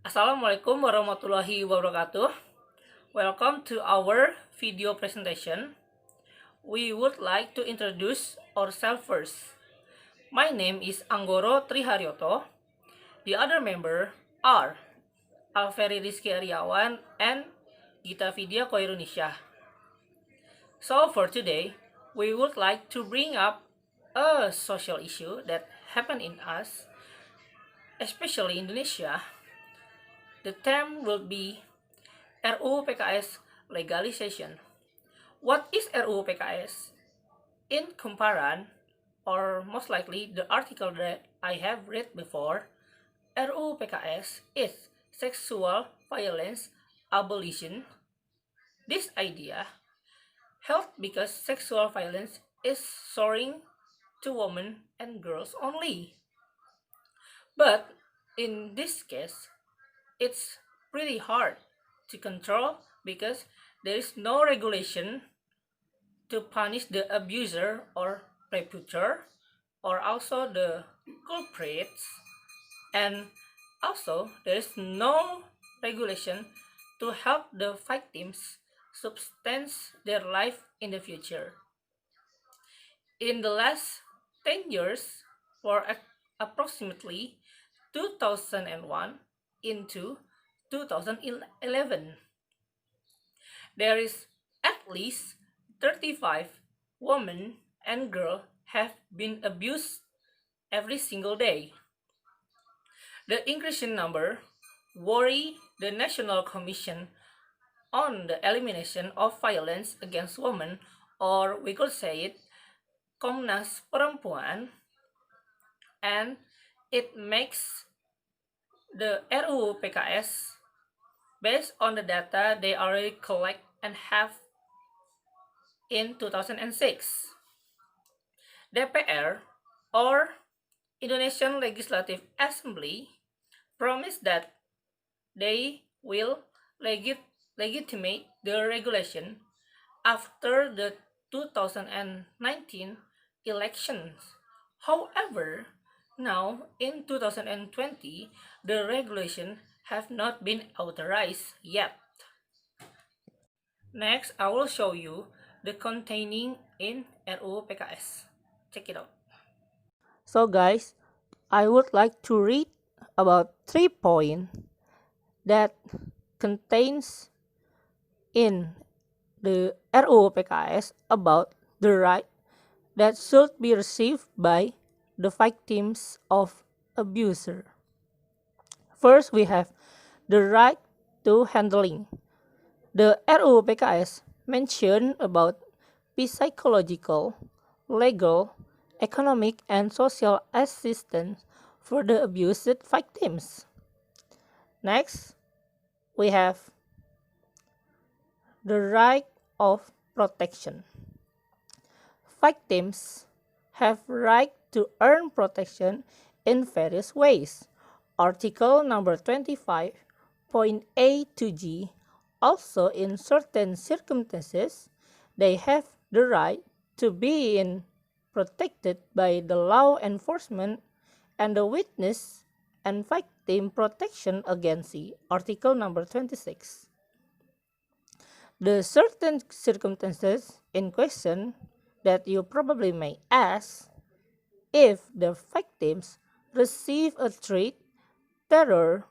Assalamualaikum warahmatullahi wabarakatuh. Welcome to our video presentation. We would like to introduce ourselves first. My name is Anggoro Triharyoto. The other member are Alferi Rizky Aryawan and Gita Vidya Koirunisha. So for today, we would like to bring up a social issue that happened in us, especially Indonesia. The theme will be RUU PKS legalization. What is RUU PKS? In comparison, or most likely the article that I have read before, RUU PKS is sexual violence abolition. This idea held because sexual violence is soaring to women and girls only. But in this case, it's pretty hard to control because there is no regulation to punish the abuser or perpetrator or also the culprits, and also there is no regulation to help the victims substance their life in the future. In the last 10 years, for approximately 2001 into 2011, there is at least 35 women and girls have been abused every single day. The increasing number worry the National Commission on the Elimination of Violence Against Women, or we could say it Komnas Perempuan, and it makes the RUU PKS based on the data they already collect and have in 2006. DPR, or Indonesian Legislative Assembly, promised that they will legitimate the regulation after the 2019 elections. However, now in 2020, the regulation have not been authorized yet. Next, I will show you the containing in RUU PKS. Check it out. So guys, I would like to read about 3 points that contains in the RUU PKS about the right that should be received by the victims of abuser. First, we have the right to handling. The RUU PKS mentioned about psychological, legal, economic, and social assistance for the abused victims. Next, we have the right of protection. Victims have right to earn protection in various ways. Article number 25.A to G. Also, in certain circumstances, they have the right to be protected by the law enforcement and the witness and victim protection agency. Article number 26. The certain circumstances in question that you probably may ask if the victims receive a threat, terror,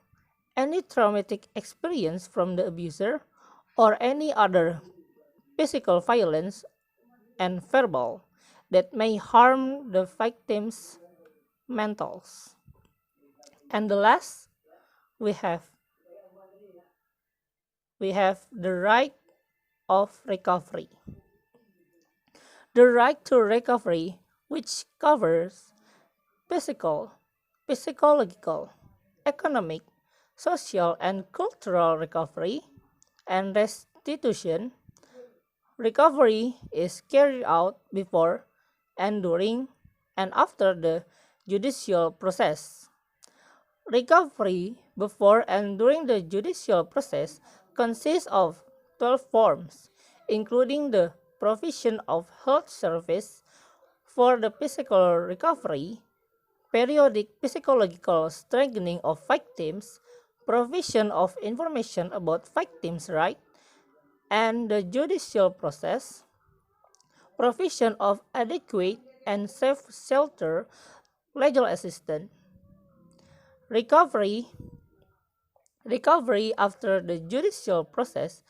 any traumatic experience from the abuser, or any other physical violence and verbal that may harm the victim's mentals. And the last, we have the right of recovery. The right to recovery, which covers physical, psychological, economic, social, and cultural recovery and restitution. Recovery is carried out before and during and after the judicial process. Recovery before and during the judicial process consists of 12 forms, including the provision of health service for the physical recovery, periodic psychological strengthening of victims, provision of information about victims' rights and the judicial process, provision of adequate and safe shelter, legal assistance, recovery after the judicial process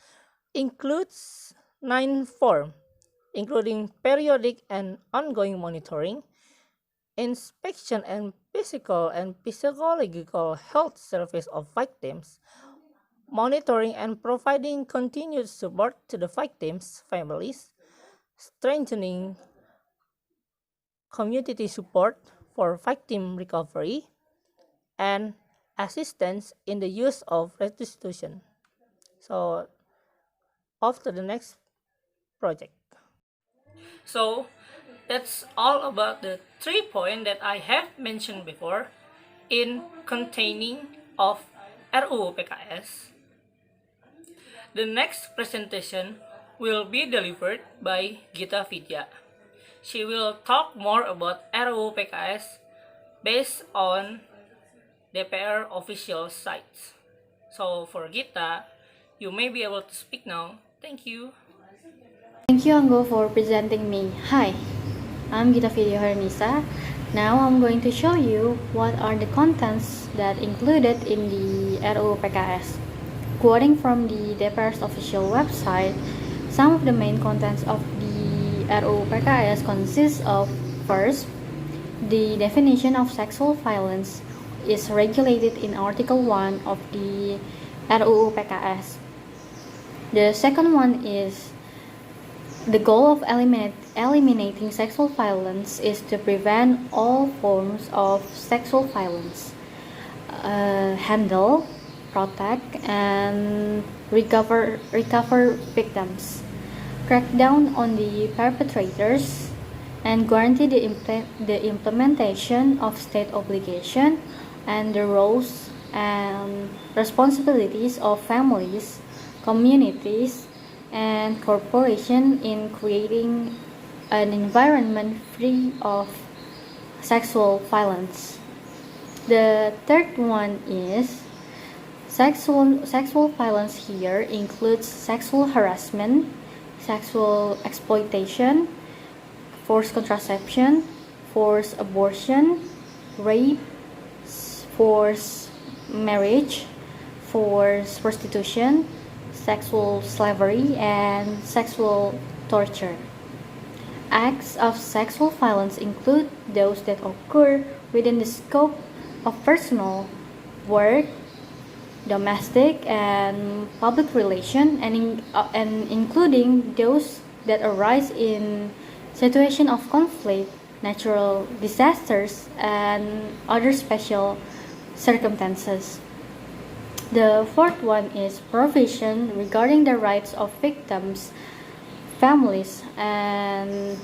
includes 9 forms, including periodic and ongoing monitoring, inspection and physical and psychological health service of victims, monitoring and providing continued support to the victims' families, strengthening community support for victim recovery, and assistance in the use of restitution. So, off to the next project. So, that's all about the 3 points that I have mentioned before in containing of RUU PKS. The next presentation will be delivered by Gita Vidya. She will talk more about RUU PKS based on DPR official sites. So for Gita, you may be able to speak now. Thank you. Thank you, Anggo, for presenting me. Hi, I'm Gita Vidya Harnisa. Now I'm going to show you what are the contents that included in the RUU PKS. Quoting from the DPR's official website, some of the main contents of the RUU PKS consists of: first, the definition of sexual violence is regulated in Article 1 of the RUU PKS. The second one is the goal of eliminating sexual violence is to prevent all forms of sexual violence, handle, protect, and recover victims, crack down on the perpetrators, and guarantee the implementation of state obligation and the roles and responsibilities of families, communities, and corporations in creating an environment free of sexual violence. The third one is sexual violence. Here includes sexual harassment, sexual exploitation, forced contraception, forced abortion, rape, forced marriage, forced prostitution, sexual slavery, and sexual torture. Acts of sexual violence include those that occur within the scope of personal, work, domestic, and public relation, and including those that arise in situation of conflict, natural disasters, and other special circumstances. The fourth one is provision regarding the rights of victims, families, and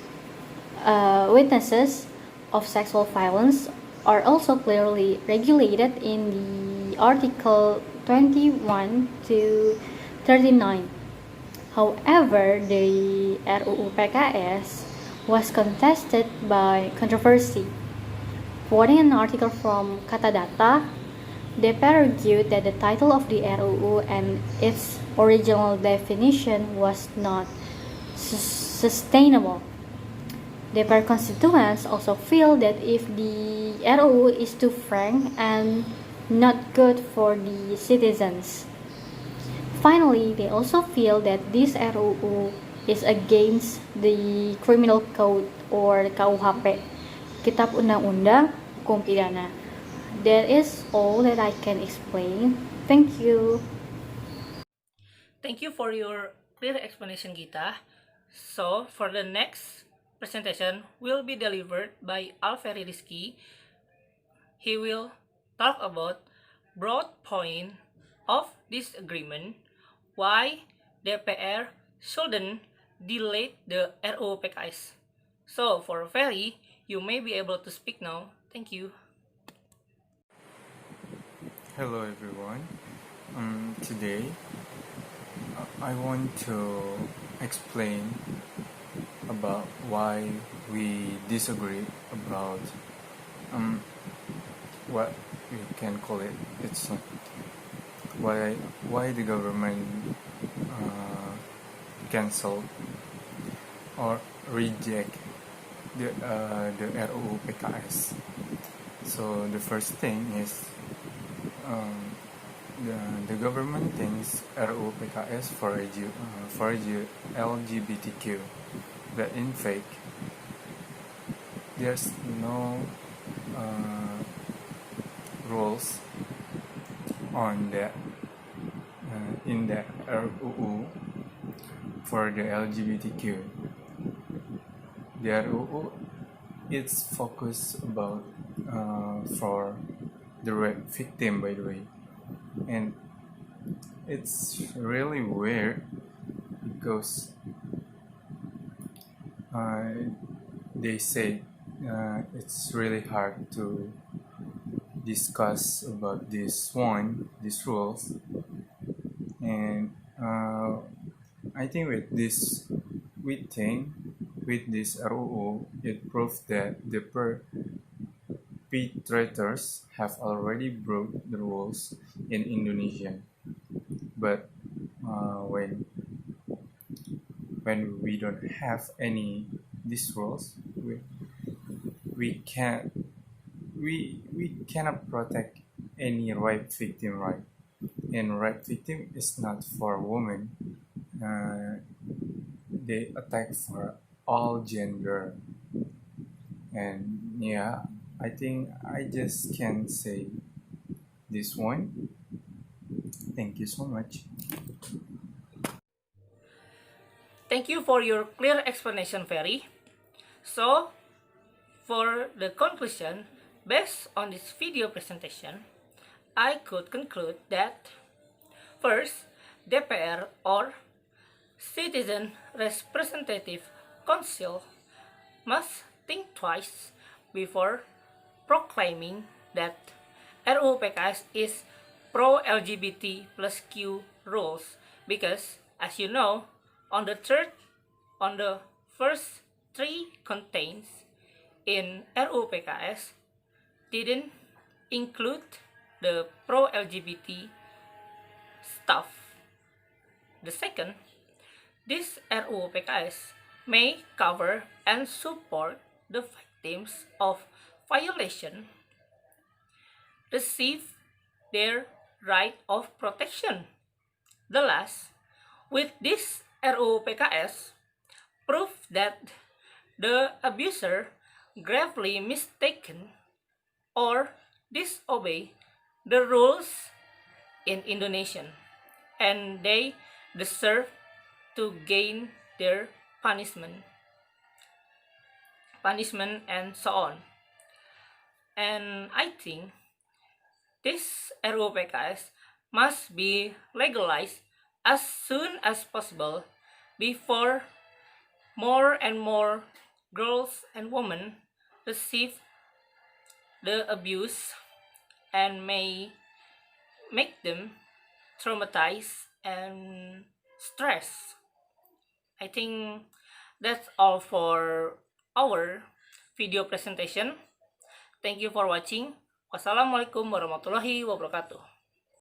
witnesses of sexual violence are also clearly regulated in the Article 21 to 39. However, the RUU PKS was contested by controversy. Quoting an article from Katadata, DPR argued that the title of the RUU and its original definition was not sustainable. DPR constituents also feel that if the RUU is too frank and not good for the citizens. Finally, they also feel that this RUU is against the Criminal Code or KUHP, Kitab Undang-Undang Hukum Pidana. That is all that I can explain. Thank you. Thank you for your clear explanation, Gita. So, for the next presentation will be delivered by Alferi Rizky. He will talk about broad point of this agreement, why DPR shouldn't delete the RUU PKS. So, for Ferry, you may be able to speak now. Thank you. Hello everyone. Today I want to explain about why we disagree about what we can call it. It's why the government cancel or reject the RUU PKS. So the first thing is the government thinks RUU PKS for LGBTQ, but in fact there's no rules on that in the RUU for the LGBTQ. The RUU it's focused about for the rape victim, by the way, and it's really weird because they say it's really hard to discuss about these rules, and I think with this RUU it proves that the perpetrators have already broke the rules in Indonesia, but when we don't have any these rules, we cannot protect any rape victim, right? And rape victim is not for women. They attack for all gender, and yeah, I think I just can say this one. Thank you so much. Thank you for your clear explanation, Ferry. So, for the conclusion, based on this video presentation, I could conclude that first, DPR or Citizen Representative Council must think twice before proclaiming that RUU PKS is pro-LGBT plus Q rules, because, as you know, on the first three contains in RUU PKS didn't include the pro-LGBT stuff. The second, this RUU PKS may cover and support the victims of violation receive their right of protection. The last, with this RUU PKS, prove that the abuser gravely mistaken or disobey the rules in Indonesian, and they deserve to gain their punishment and so on. And I think this RUU PKS must be legalized as soon as possible before more and more girls and women receive the abuse and may make them traumatized and stressed. I think that's all for our video presentation. Thank you for watching. Wassalamualaikum warahmatullahi wabarakatuh.